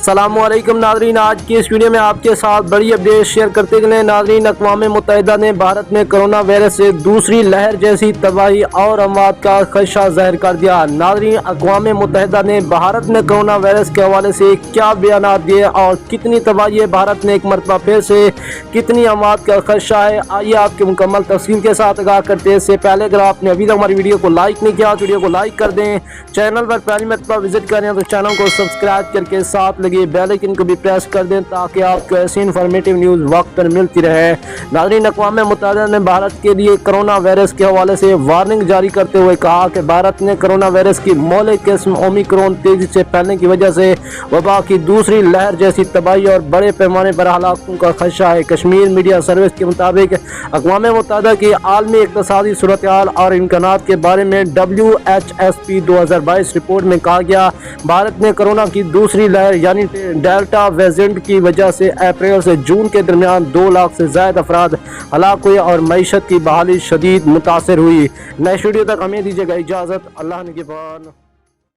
السلام علیکم ناظرین، آج کی اس ویڈیو میں آپ کے ساتھ بڑی اپڈیٹ شیئر کرتے گئے ناظرین۔ اقوام متحدہ نے بھارت میں کرونا وائرس سے دوسری لہر جیسی تباہی اور اموات کا خدشہ ظاہر کر دیا۔ ناظرین، اقوام متحدہ نے بھارت میں کرونا وائرس کے حوالے سے کیا بیانات دیے اور کتنی تباہی ہے بھارت میں ایک مرتبہ پھر سے کتنی اموات کا خدشہ ہے، آئیے آپ کے مکمل تفصیل کے ساتھ آگاہ کرتے ہیں۔ اس سے پہلے اگر آپ نے ابھی تک ہماری ویڈیو کو لائک نہیں کیا تو ویڈیو کو لائک کر دیں، چینل پر پہلی مرتبہ وزٹ کریں تو چینل کو سبسکرائب کر کے ساتھ لگے بیل آئیکن کو بھی پریس کر دیں تاکہ آپ کو ایسی انفارمیٹیو نیوز وقت پر ملتی رہے۔ ناظرین، اقوام متحدہ نے بھارت کے لیے کرونا وائرس کے حوالے سے وارننگ جاری کرتے ہوئے کہا کہ بھارت نے کرونا وائرس کی مہلک قسم اومیکرون تیزی سے پھیلنے کی وجہ سے وبا کی دوسری لہر جیسی تباہی اور بڑے پیمانے پر ہلاکتوں کا خدشہ ہے۔ کشمیر میڈیا سروس کے مطابق اقوام متحدہ کی عالمی اقتصادی صورتحال اور امکانات کے بارے میں WHSP 2022 رپورٹ میں کہا گیا، بھارت نے کرونا کی دوسری لہر یعنی ڈیلٹا ویریئنٹ کی وجہ سے اپریل سے جون کے درمیان 2 لاکھ سے زائد افراد ہلاک ہوئے اور معیشت کی بحالی شدید متاثر ہوئی۔ نیکسٹ ویڈیو تک ہمیں دیجیے گا اجازت، اللہ نگہبان۔